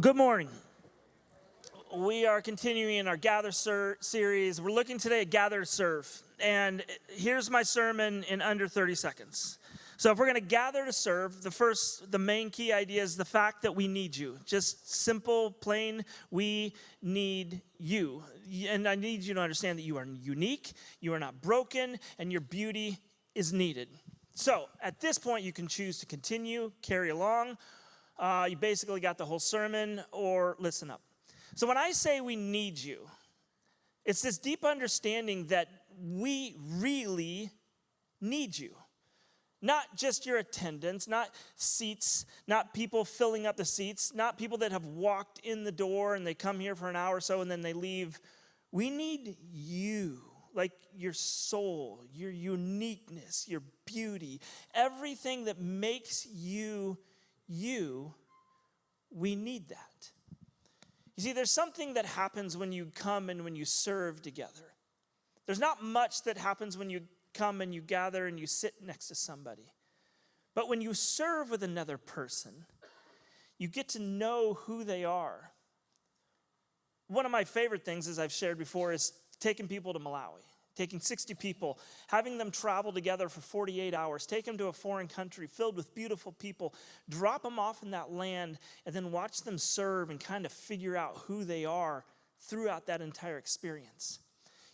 Well, good morning. We are continuing in our Gather series. We're looking today at Gather to Serve. And here's my sermon in under 30 seconds. So if we're going to gather to serve, the main key idea is the fact that we need you. Just simple, plain, we need you. And I need you to understand that you are unique, you are not broken, and your beauty is needed. So at this point, you can choose to continue, carry along. You basically got the whole sermon, or listen up. So when I say we need you, it's this deep understanding that we really need you. Not just your attendance, not seats, not people filling up the seats, not people that have walked in the door and they come here for an hour or so and then they leave. We need you, like your soul, your uniqueness, your beauty, everything that makes you, we need that. You see, there's something that happens when you come and when you serve together. There's not much that happens when you come and you gather and you sit next to somebody. But when you serve with another person, you get to know who they are. One of my favorite things, as I've shared before, is taking people to Malawi. Taking 60 people, having them travel together for 48 hours, take them to a foreign country filled with beautiful people, drop them off in that land, and then watch them serve and kind of figure out who they are throughout that entire experience.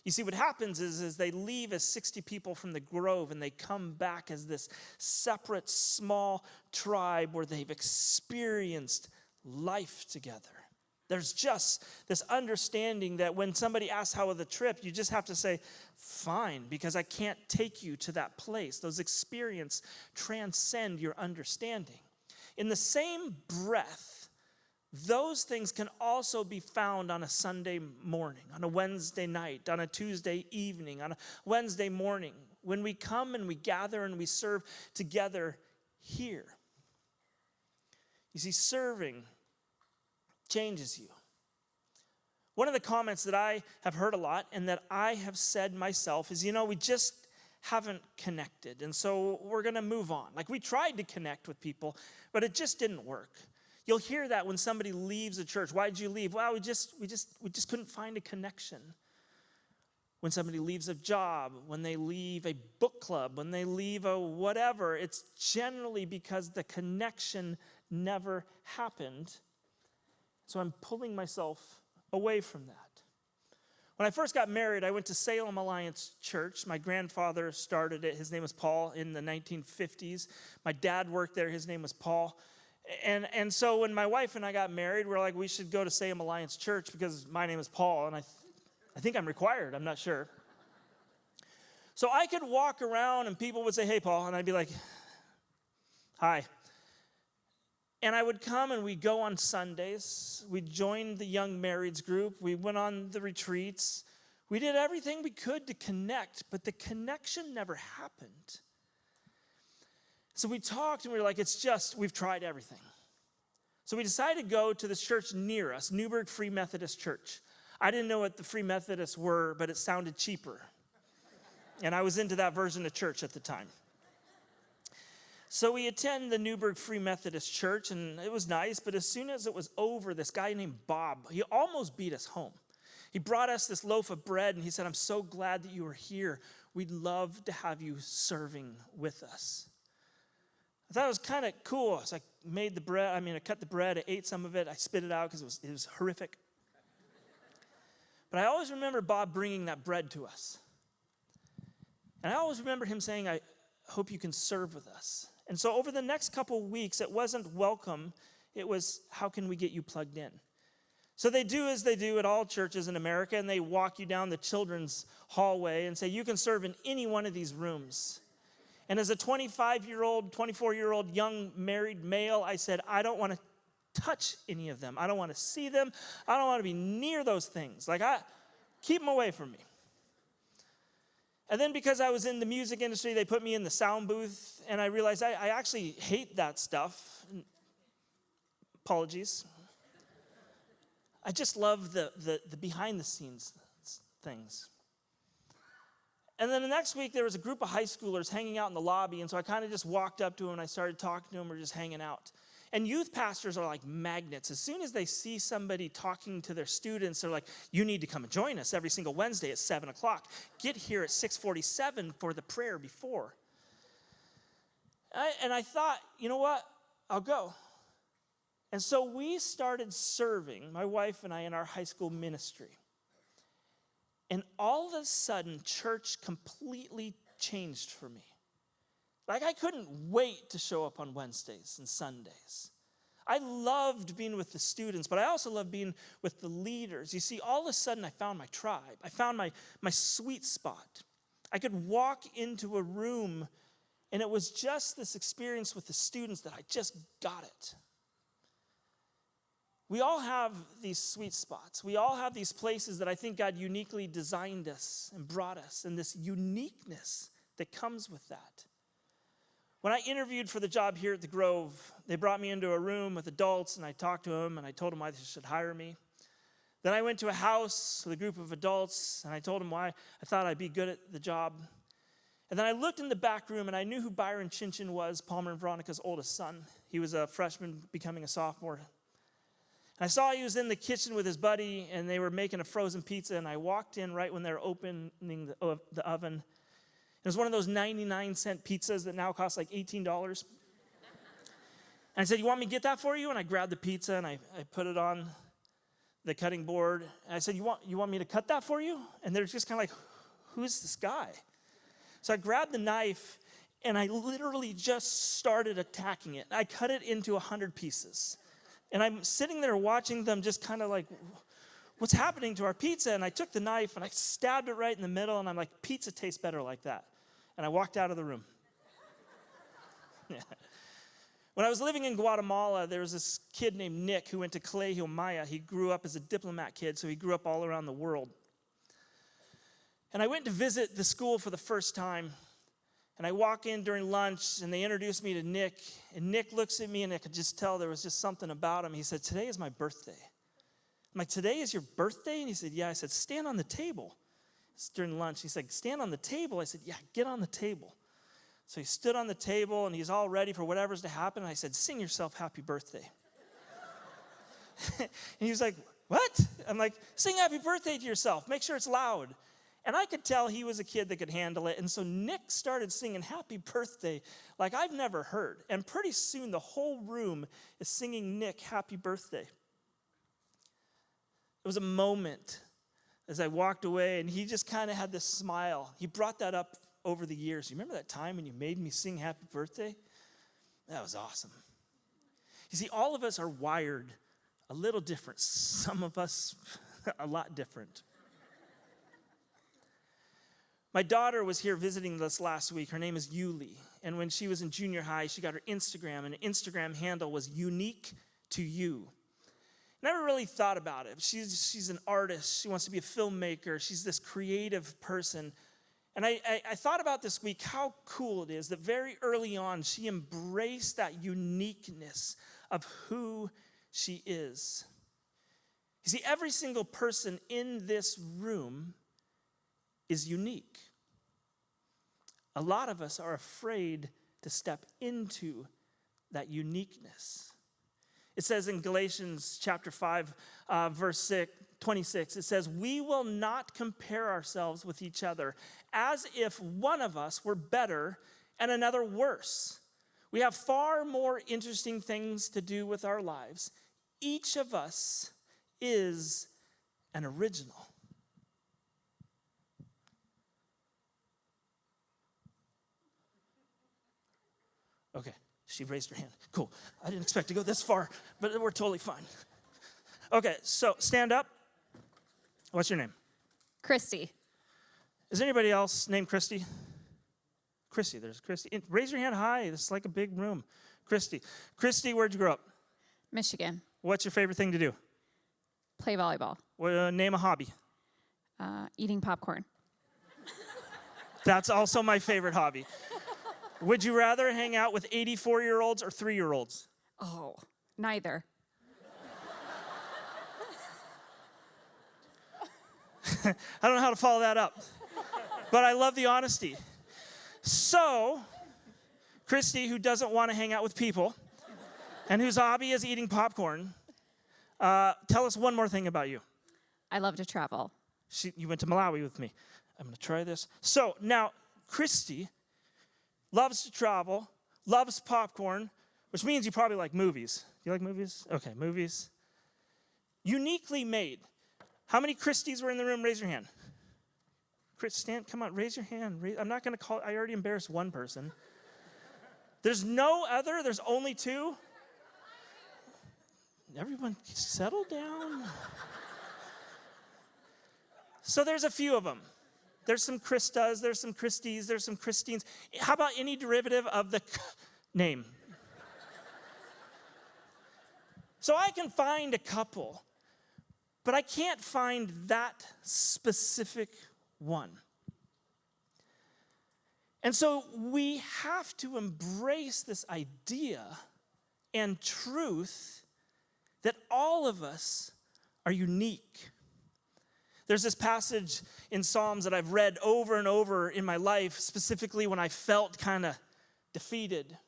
You see, what happens is they leave as 60 people from the grove and they come back as this separate, small tribe where they've experienced life together. There's just this understanding that when somebody asks how was the trip, you just have to say, fine, because I can't take you to that place. Those experiences transcend your understanding. In the same breath, those things can also be found on a Sunday morning, on a Wednesday night, on a Tuesday evening, on a Wednesday morning, when we come and we gather and we serve together here. You see, serving changes you. One of the comments that I have heard a lot and that I have said myself is, we just haven't connected. And so we're going to move on. Like we tried to connect with people, but it just didn't work. You'll hear that when somebody leaves a church. Why did you leave? Well, we just couldn't find a connection. When somebody leaves a job, when they leave a book club, when they leave a whatever, it's generally because the connection never happened. So I'm pulling myself away from that. When I first got married, I went to Salem Alliance Church. My grandfather started it. His name was Paul in the 1950s. My dad worked there. His name was Paul. And so when my wife and I got married, we're like, we should go to Salem Alliance Church because my name is Paul, and I think I'm required. I'm not sure. So I could walk around and people would say, hey, Paul, and I'd be like, hi. And I would come and we'd go on Sundays. We'd join the young marrieds group. We went on the retreats. We did everything we could to connect, but the connection never happened. So we talked and we were like, we've tried everything. So we decided to go to this church near us, Newburgh Free Methodist Church. I didn't know what the Free Methodists were, but it sounded cheaper. And I was into that version of church at the time. So we attend the Newburgh Free Methodist Church, and it was nice, but as soon as it was over, this guy named Bob, he almost beat us home. He brought us this loaf of bread, and he said, I'm so glad that you are here. We'd love to have you serving with us. I thought it was kind of cool. So I cut the bread, I ate some of it, I spit it out because it was horrific. But I always remember Bob bringing that bread to us. And I always remember him saying, I hope you can serve with us. And so over the next couple weeks, it wasn't welcome. It was, how can we get you plugged in? So they do as they do at all churches in America, and they walk you down the children's hallway and say, you can serve in any one of these rooms. And as a 25-year-old, 24-year-old young married male, I said, I don't want to touch any of them. I don't want to see them. I don't want to be near those things. Keep them away from me. And then because I was in the music industry, they put me in the sound booth, and I realized I actually hate that stuff. Apologies. I just love the behind-the-scenes things. And then the next week, there was a group of high schoolers hanging out in the lobby, and so I kind of just walked up to them, and I started talking to them. We're just hanging out. And youth pastors are like magnets. As soon as they see somebody talking to their students, they're like, you need to come and join us every single Wednesday at 7 o'clock. Get here at 6:47 for the prayer before. And I thought, you know what? I'll go. And so we started serving, my wife and I, in our high school ministry. And all of a sudden, church completely changed for me. Like, I couldn't wait to show up on Wednesdays and Sundays. I loved being with the students, but I also loved being with the leaders. You see, all of a sudden, I found my tribe. I found my sweet spot. I could walk into a room, and it was just this experience with the students that I just got it. We all have these sweet spots. We all have these places that I think God uniquely designed us and brought us, and this uniqueness that comes with that. When I interviewed for the job here at the Grove, they brought me into a room with adults, and I talked to them, and I told them why they should hire me. Then I went to a house with a group of adults, and I told them why I thought I'd be good at the job. And then I looked in the back room, and I knew who Byron Chinchin was, Palmer and Veronica's oldest son. He was a freshman becoming a sophomore. And I saw he was in the kitchen with his buddy, and they were making a frozen pizza, and I walked in right when they were opening the oven. It was one of those 99-cent pizzas that now cost like $18. And I said, you want me to get that for you? And I grabbed the pizza, and I put it on the cutting board. And I said, you want me to cut that for you? And they're just kind of like, who's this guy? So I grabbed the knife, and I literally just started attacking it. I cut it into 100 pieces. And I'm sitting there watching them just kind of like, what's happening to our pizza? And I took the knife, and I stabbed it right in the middle, and I'm like, pizza tastes better like that. And I walked out of the room. Yeah. When I was living in Guatemala, there was this kid named Nick who went to Colegio Maya. He grew up as a diplomat kid, so he grew up all around the world. And I went to visit the school for the first time, and I walk in during lunch, and they introduced me to Nick. And Nick looks at me, and I could just tell there was just something about him. He said, today is my birthday. I'm like, today is your birthday? And he said, yeah. I said, stand on the table. It's during lunch. He said, stand on the table. I said, yeah, get on the table. So he stood on the table, and he's all ready for whatever's to happen. And I said, sing yourself happy birthday. And he was like, what? I'm like, sing happy birthday to yourself. Make sure it's loud. And I could tell he was a kid that could handle it. And so Nick started singing happy birthday like I've never heard. And pretty soon the whole room is singing Nick happy birthday. It was a moment as I walked away, and he just kind of had this smile. He brought that up over the years. You remember that time when you made me sing happy birthday? That was awesome. You see, all of us are wired a little different. Some of us a lot different. My daughter was here visiting us last week. Her name is Yuli. And when she was in junior high, she got her Instagram, and the Instagram handle was unique to you. Never really thought about it. She's an artist. She wants to be a filmmaker. She's this creative person. And I thought about this week how cool it is that very early on she embraced that uniqueness of who she is. You see, every single person in this room is unique. A lot of us are afraid to step into that uniqueness. It says in Galatians chapter 5, verse 26, it says, we will not compare ourselves with each other as if one of us were better and another worse. We have far more interesting things to do with our lives. Each of us is an original. Okay. She raised her hand. Cool. I didn't expect to go this far, but we're totally fine. Okay, so stand up. What's your name? Christy. Is anybody else named Christy? Christy, there's Christy. Raise your hand high. This is like a big room. Christy. Christy, where'd you grow up? Michigan. What's your favorite thing to do? Play volleyball. Name a hobby. Eating popcorn. That's also my favorite hobby. Would you rather hang out with 84-year-olds or 3-year-olds? Oh, neither. I don't know how to follow that up, but I love the honesty. So, Christy, who doesn't want to hang out with people, and whose hobby is eating popcorn, tell us one more thing about you. I love to travel. You went to Malawi with me. I'm going to try this. So now, Christy loves to travel, loves popcorn, which means you probably like movies. Do you like movies? Okay, movies. Uniquely made. How many Christies were in the room? Raise your hand. Stan, come on, raise your hand. I'm not going to call, I already embarrassed one person. There's no other? There's only two? Everyone settle down. So there's a few of them. There's some Christas, there's some Christies, there's some Christines. How about any derivative of the name? So I can find a couple, but I can't find that specific one. And so we have to embrace this idea and truth that all of us are unique. There's this passage in Psalms that I've read over and over in my life, specifically when I felt kind of defeated.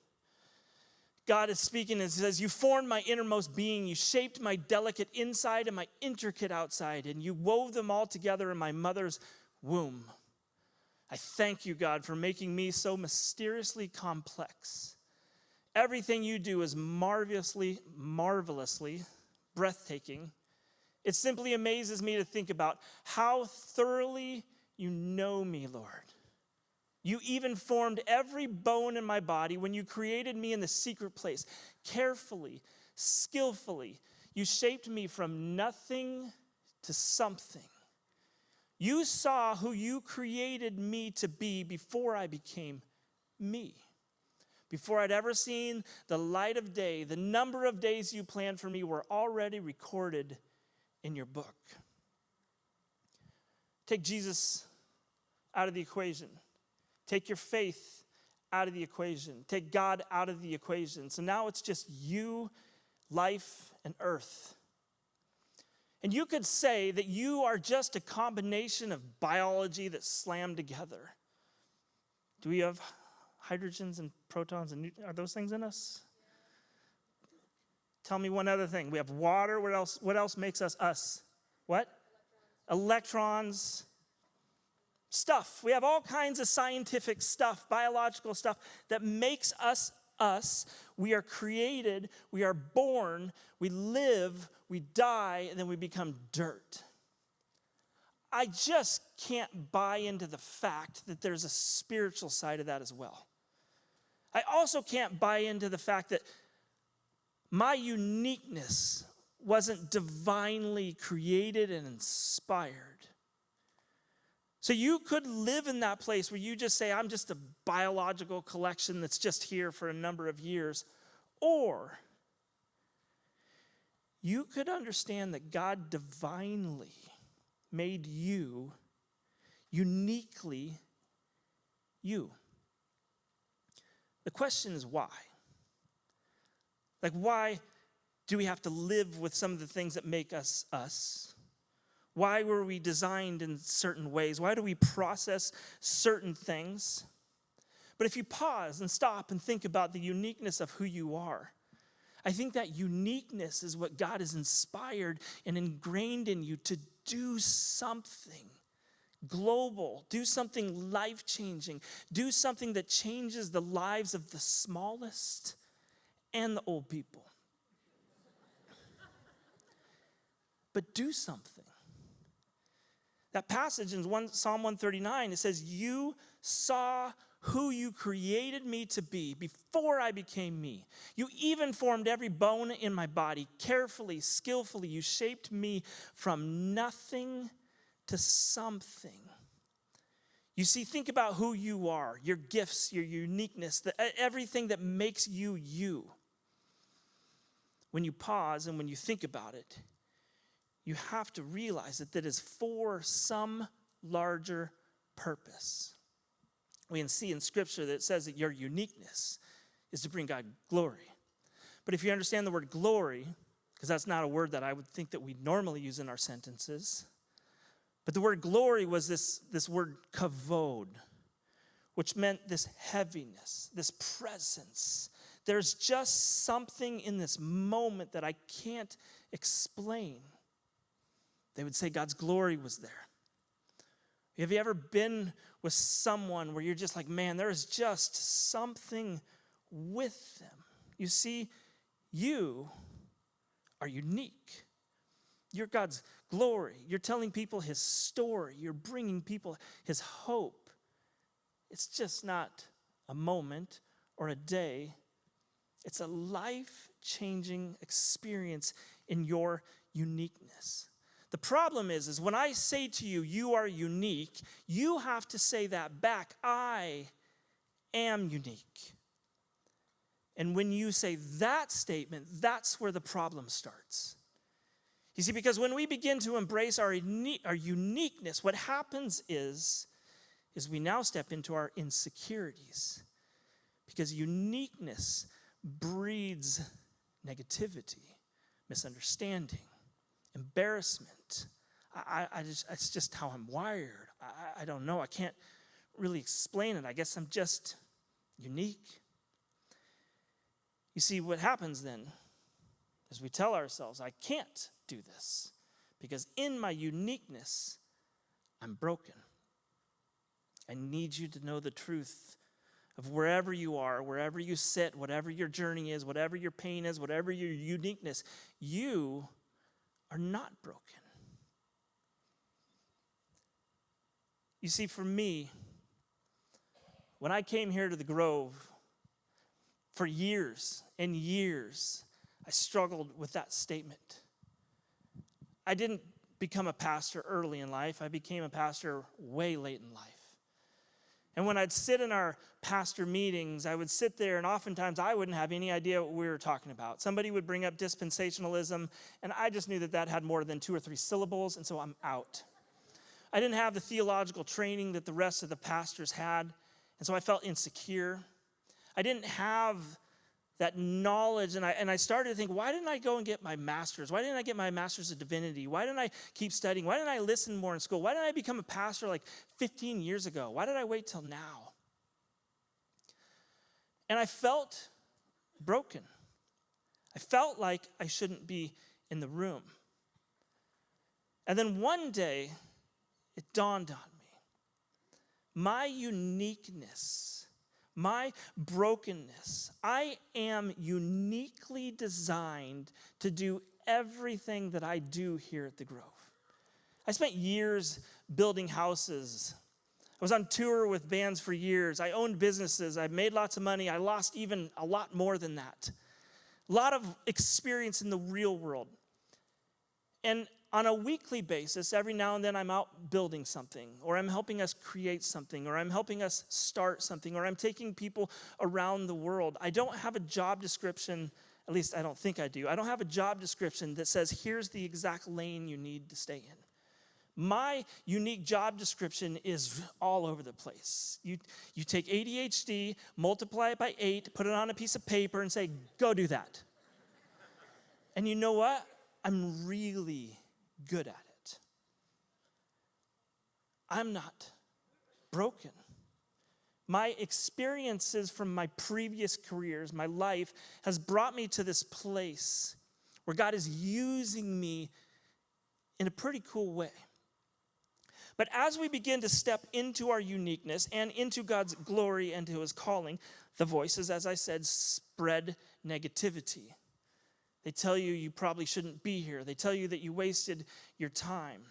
God is speaking and says, you formed my innermost being. You shaped my delicate inside and my intricate outside, and you wove them all together in my mother's womb. I thank you, God, for making me so mysteriously complex. Everything you do is marvelously breathtaking. It simply amazes me to think about how thoroughly you know me, Lord. You even formed every bone in my body when you created me in the secret place. Carefully, skillfully, you shaped me from nothing to something. You saw who you created me to be before I became me. Before I'd ever seen the light of day, the number of days you planned for me were already recorded in your book. Take Jesus out of the equation. Take your faith out of the equation. Take God out of the equation. So now it's just you, life, and earth. And you could say that you are just a combination of biology that's slammed together. Do we have hydrogens and protons and are those things in us? Tell me one other thing. We have water. What else makes us us? What? Electrons. Stuff. We have all kinds of scientific stuff, biological stuff that makes us us. We are created. We are born. We live. We die. And then we become dirt. I just can't buy into the fact that there's a spiritual side of that as well. I also can't buy into the fact that my uniqueness wasn't divinely created and inspired. So you could live in that place where you just say, I'm just a biological collection that's just here for a number of years. Or you could understand that God divinely made you uniquely you. The question is why? Like, why do we have to live with some of the things that make us us? Why were we designed in certain ways? Why do we process certain things? But if you pause and stop and think about the uniqueness of who you are, I think that uniqueness is what God has inspired and ingrained in you to do something global, do something life-changing, do something that changes the lives of the smallest and the old people. But do something. That passage in Psalm 139, it says, you saw who you created me to be before I became me. You even formed every bone in my body. Carefully, skillfully, you shaped me from nothing to something. You see, think about who you are, your gifts, your uniqueness, everything that makes you you. When you pause and when you think about it, you have to realize that that is for some larger purpose. We can see in Scripture that it says that your uniqueness is to bring God glory. But if you understand the word glory, because that's not a word that I would think that we normally use in our sentences, but the word glory was this word kavod, which meant this heaviness, this presence, There's just something in this moment that I can't explain. They would say God's glory was there. Have you ever been with someone where you're just like, man, there is just something with them? You see, you are unique. You're God's glory. You're telling people his story. You're bringing people his hope. It's just not a moment or a day. It's a life-changing experience in your uniqueness. The problem is when I say to you, you are unique, you have to say that back. I am unique. And when you say that statement, that's where the problem starts. You see, because when we begin to embrace our uniqueness, what happens is we now step into our insecurities. Because uniqueness breeds negativity, misunderstanding, embarrassment. It's just how I'm wired. I don't know. I can't really explain it. I guess I'm just unique. You see, what happens then is we tell ourselves, I can't do this because in my uniqueness, I'm broken. I need you to know the truth of wherever you are, wherever you sit, whatever your journey is, whatever your pain is, whatever your uniqueness, you are not broken. You see, for me, when I came here to the Grove, for years and years, I struggled with that statement. I didn't become a pastor early in life. I became a pastor way late in life. And when I'd sit in our pastor meetings, I would sit there, and oftentimes I wouldn't have any idea what we were talking about. Somebody would bring up dispensationalism, and I just knew that had more than 2 or 3 syllables, and so I'm out. I didn't have the theological training that the rest of the pastors had, and so I felt insecure. I didn't have that knowledge, and I started to think, why didn't I go and get my master's? Why didn't I get my master's of divinity? Why didn't I keep studying? Why didn't I listen more in school? Why didn't I become a pastor like 15 years ago? Why did I wait till now? And I felt broken. I felt like I shouldn't be in the room. And then one day, it dawned on me. My uniqueness, my brokenness, I am uniquely designed to do everything that I do here at the Grove. I spent years building houses. I was on tour with bands for years. I owned businesses. I made lots of money. I lost even a lot more than that. A lot of experience in the real world. And on a weekly basis, every now and then I'm out building something, or I'm helping us create something, or I'm helping us start something, or I'm taking people around the world. I don't have a job description, at least I don't think I do. I don't have a job description that says, here's the exact lane you need to stay in. My unique job description is all over the place. You take ADHD, multiply it by 8, put it on a piece of paper, and say, go do that. And you know what? I'm really good at it. I'm not broken. My experiences from my previous careers, my life, has brought me to this place where God is using me in a pretty cool way. But as we begin to step into our uniqueness and into God's glory and to his calling, the voices, as I said, spread negativity. They tell you you probably shouldn't be here. They tell you that you wasted your time.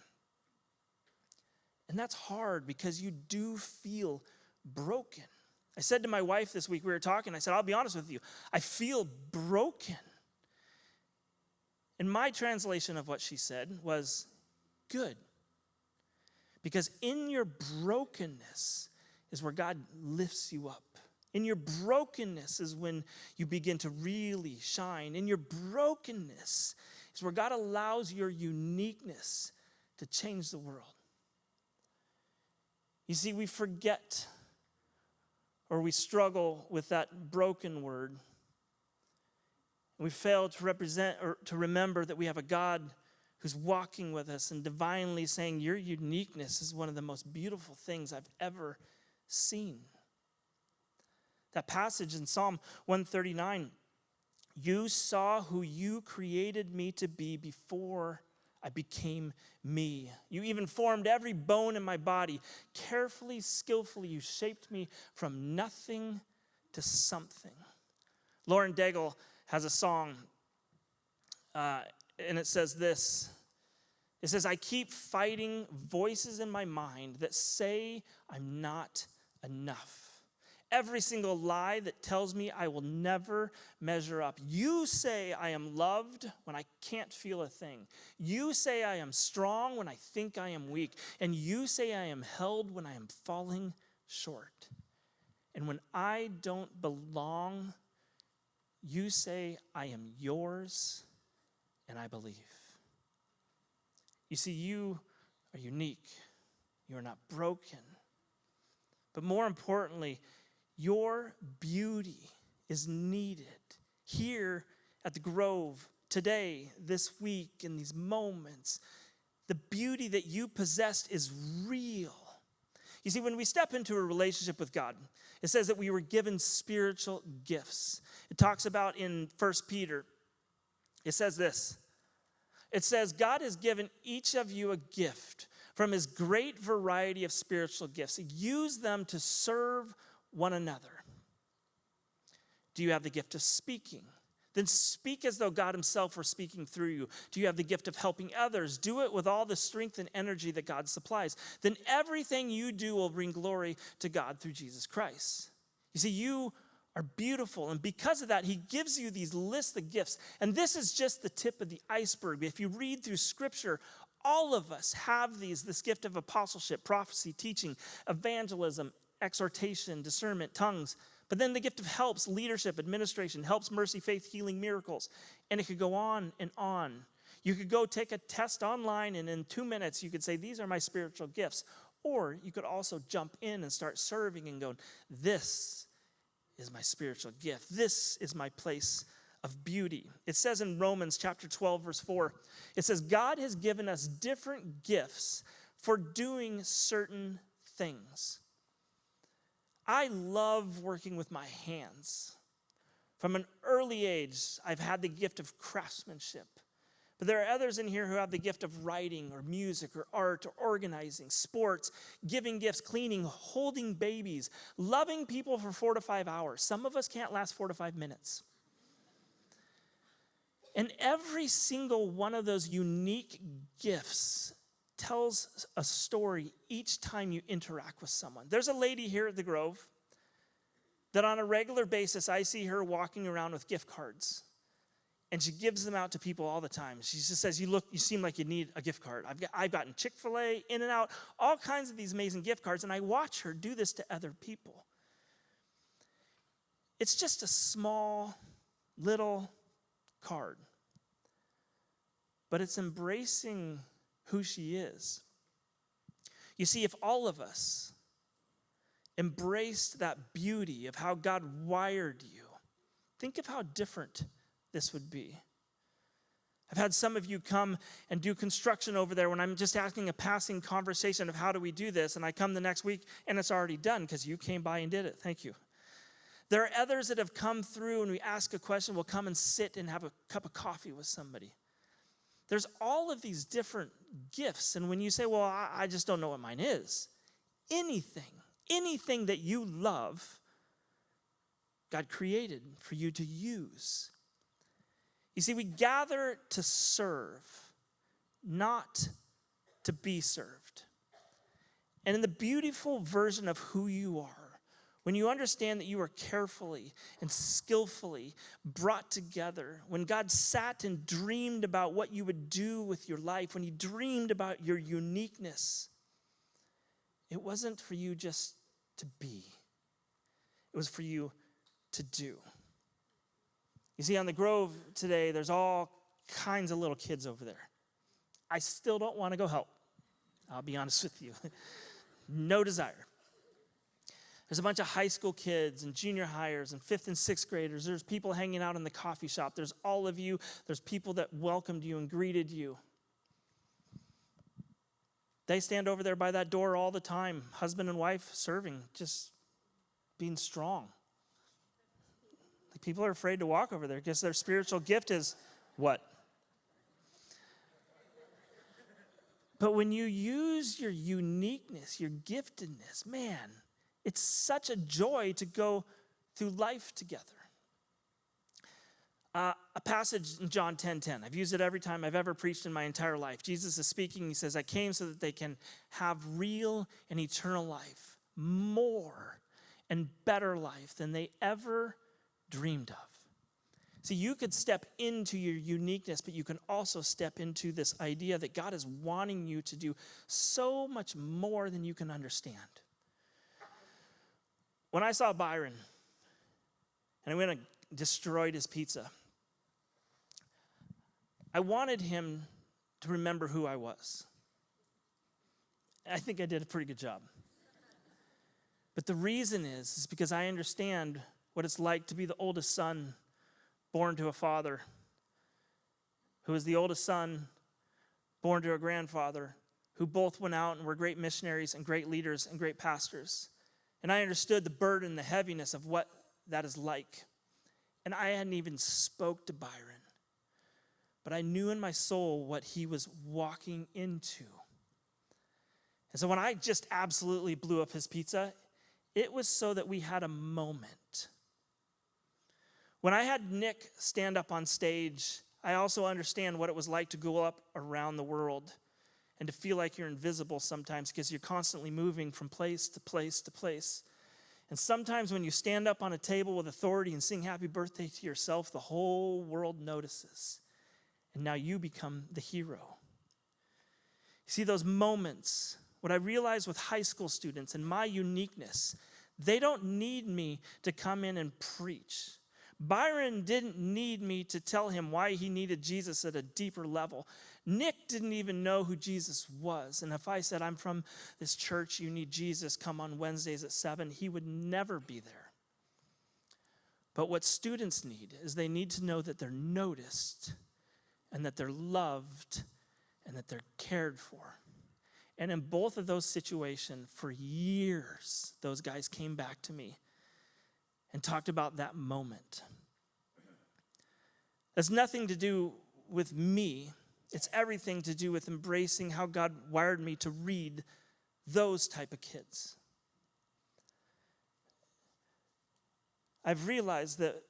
And that's hard because you do feel broken. I said to my wife this week, we were talking, I said, I'll be honest with you, I feel broken. And my translation of what she said was, good. Because in your brokenness is where God lifts you up. In your brokenness is when you begin to really shine. In your brokenness is where God allows your uniqueness to change the world. You see, we forget or we struggle with that broken word. We fail to represent or to remember that we have a God who's walking with us and divinely saying, your uniqueness is one of the most beautiful things I've ever seen. That passage in Psalm 139, you saw who you created me to be before I became me. You even formed every bone in my body. Carefully, skillfully, you shaped me from nothing to something. Lauren Daigle has a song, and it says this. It says, I keep fighting voices in my mind that say I'm not enough. Every single lie that tells me I will never measure up. You say I am loved when I can't feel a thing. You say I am strong when I think I am weak. And you say I am held when I am falling short. And when I don't belong, you say I am yours and I believe. You see, you are unique. You are not broken. But more importantly, your beauty is needed here at the Grove today, this week, in these moments. The beauty that you possessed is real. You see, when we step into a relationship with God, it says that we were given spiritual gifts. It talks about in 1 Peter, it says this. It says, God has given each of you a gift from his great variety of spiritual gifts. Use them to serve one another. Do you have the gift of speaking? Then speak as though God himself were speaking through you. Do you have the gift of helping others? Do it with all the strength and energy that God supplies. Then everything you do will bring glory to God through Jesus Christ. You see, you are beautiful, and because of that, he gives you these lists of gifts. And this is just the tip of the iceberg. If you read through Scripture, all of us have this gift of apostleship, prophecy, teaching, evangelism, exhortation, discernment, tongues. But then the gift of helps, leadership, administration, helps, mercy, faith, healing, miracles. And it could go on and on. You could go take a test online, and in 2 minutes, you could say, these are my spiritual gifts. Or you could also jump in and start serving and go, this is my spiritual gift. This is my place of beauty. It says in Romans chapter 12, verse 4, it says, God has given us different gifts for doing certain things. I love working with my hands. From an early age, I've had the gift of craftsmanship. But there are others in here who have the gift of writing or music or art or organizing, sports, giving gifts, cleaning, holding babies, loving people for 4 to 5 hours. Some of us can't last 4 to 5 minutes. And every single one of those unique gifts tells a story each time you interact with someone. There's a lady here at the Grove that on a regular basis, I see her walking around with gift cards. And she gives them out to people all the time. She just says, you seem like you need a gift card. I've gotten Chick-fil-A, In-N-Out, all kinds of these amazing gift cards, and I watch her do this to other people. It's just a small, little card. But it's embracing who she is. You see, if all of us embraced that beauty of how God wired you, think of how different this would be. I've had some of you come and do construction over there when I'm just asking a passing conversation of how do we do this, and I come the next week and it's already done because you came by and did it. Thank you. There are others that have come through and we ask a question, we'll come and sit and have a cup of coffee with somebody. There's all of these different gifts, and when you say, well, I just don't know what mine is, anything that you love, God created for you to use. You see, we gather to serve, not to be served. And in the beautiful version of who you are, when you understand that you are carefully and skillfully brought together, when God sat and dreamed about what you would do with your life, when he dreamed about your uniqueness, it wasn't for you just to be. It was for you to do. You see, on the Grove today, there's all kinds of little kids over there. I still don't want to go help. I'll be honest with you. No desire. There's a bunch of high school kids and junior hires and 5th and 6th graders. There's people hanging out in the coffee shop. There's all of you. There's people that welcomed you and greeted you. They stand over there by that door all the time, husband and wife serving, just being strong. people are afraid to walk over there because their spiritual gift is what? But when you use your uniqueness, your giftedness, man, it's such a joy to go through life together. A passage in John 10:10. I've used it every time I've ever preached in my entire life. Jesus is speaking. He says, I came so that they can have real and eternal life, more and better life than they ever dreamed of. See, you could step into your uniqueness, but you can also step into this idea that God is wanting you to do so much more than you can understand. When I saw Byron, and I went and destroyed his pizza, I wanted him to remember who I was. I think I did a pretty good job. But the reason is because I understand what it's like to be the oldest son born to a father who is the oldest son born to a grandfather who both went out and were great missionaries and great leaders and great pastors. And I understood the burden, the heaviness of what that is like. And I hadn't even spoke to Byron. But I knew in my soul what he was walking into. And so when I just absolutely blew up his pizza, it was so that we had a moment. When I had Nick stand up on stage, I also understand what it was like to go up around the world and to feel like you're invisible sometimes because you're constantly moving from place to place to place. And sometimes when you stand up on a table with authority and sing happy birthday to yourself, the whole world notices. And now you become the hero. You see, those moments, what I realized with high school students and my uniqueness, they don't need me to come in and preach. Byron didn't need me to tell him why he needed Jesus at a deeper level. Nick didn't even know who Jesus was. And if I said, I'm from this church, you need Jesus, come on Wednesdays at 7, he would never be there. But what students need is they need to know that they're noticed and that they're loved and that they're cared for. And in both of those situations, for years, those guys came back to me and talked about that moment. That's nothing to do with me. It's everything to do with embracing how God wired me to read those type of kids. I've realized that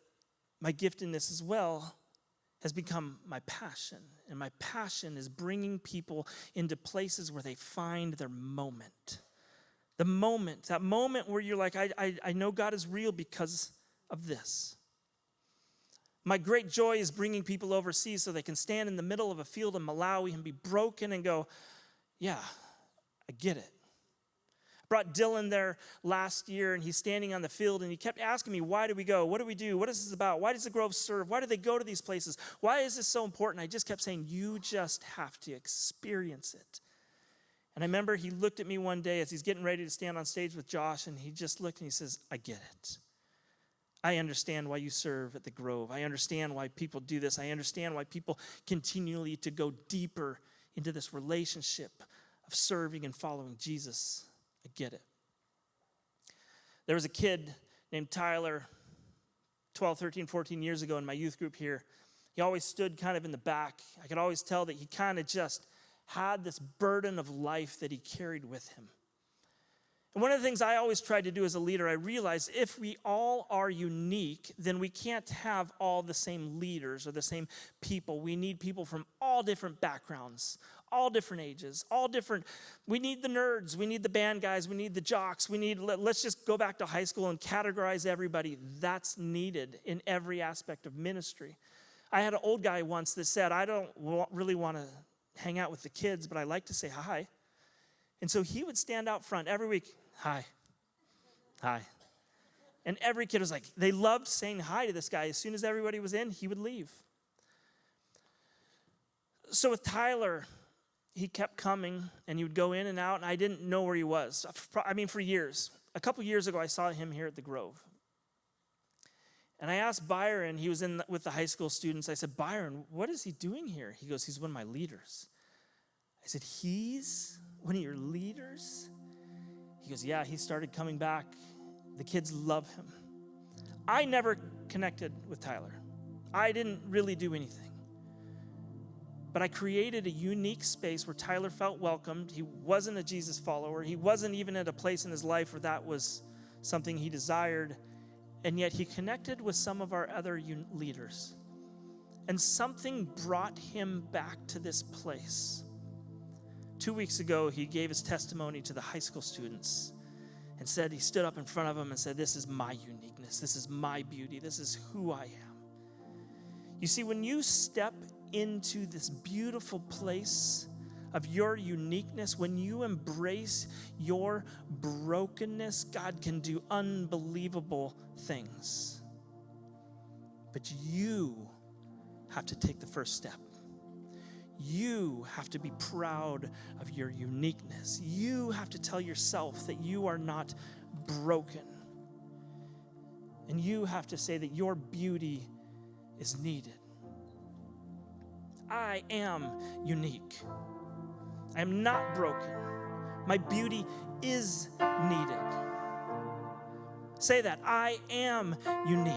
my giftedness as well has become my passion. And my passion is bringing people into places where they find their moment. The moment, that moment where you're like, I know God is real because of this. My great joy is bringing people overseas so they can stand in the middle of a field in Malawi and be broken and go, yeah, I get it. I brought Dylan there last year and he's standing on the field and he kept asking me, why do we go? What do we do? What is this about? Why does the Grove serve? Why do they go to these places? Why is this so important? I just kept saying, you just have to experience it. And I remember he looked at me one day as he's getting ready to stand on stage with Josh, and he just looked and he says, I get it. I understand why you serve at the Grove. I understand why people do this. I understand why people continually to go deeper into this relationship of serving and following Jesus. I get it. There was a kid named Tyler 12, 13, 14 years ago in my youth group here. He always stood kind of in the back. I could always tell that he kind of just had this burden of life that he carried with him. And one of the things I always tried to do as a leader, I realized if we all are unique, then we can't have all the same leaders or the same people. We need people from all different backgrounds, all different ages, all different. We need the nerds, we need the band guys, we need the jocks, let's just go back to high school and categorize everybody. That's needed in every aspect of ministry. I had an old guy once that said, I don't really want to hang out with the kids, but I like to say hi. And so he would stand out front every week. Hi. Hi. And every kid was like, they loved saying hi to this guy. As soon as everybody was in, he would leave. So with Tyler, he kept coming and he would go in and out, and I didn't know where he was. For years. A couple years ago, I saw him here at the Grove. And I asked Byron, he was with the high school students. I said, Byron, what is he doing here? He goes, he's one of my leaders. I said, he's one of your leaders? He goes, yeah, he started coming back. The kids love him. I never connected with Tyler. I didn't really do anything. But I created a unique space where Tyler felt welcomed. He wasn't a Jesus follower. He wasn't even at a place in his life where that was something he desired. And yet he connected with some of our other leaders. And something brought him back to this place. 2 weeks ago, he gave his testimony to the high school students and said, he stood up in front of them and said, this is my uniqueness. This is my beauty. This is who I am. You see, when you step into this beautiful place of your uniqueness, when you embrace your brokenness, God can do unbelievable things. But you have to take the first step. You have to be proud of your uniqueness. You have to tell yourself that you are not broken. And you have to say that your beauty is needed. I am unique. I am not broken. My beauty is needed. Say that. I am unique.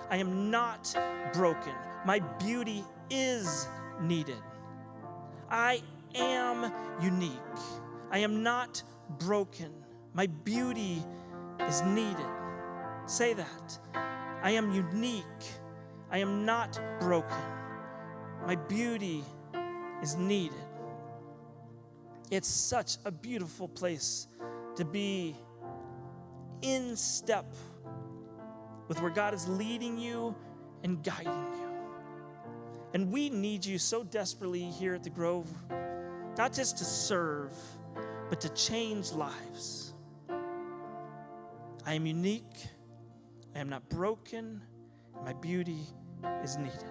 I am not broken. My beauty is needed. I am unique. I am not broken. My beauty is needed. Say that. I am unique. I am not broken. My beauty is needed. It's such a beautiful place to be in step with where God is leading you and guiding you. And we need you so desperately here at the Grove, not just to serve, but to change lives. I am unique. I am not broken. My beauty is needed.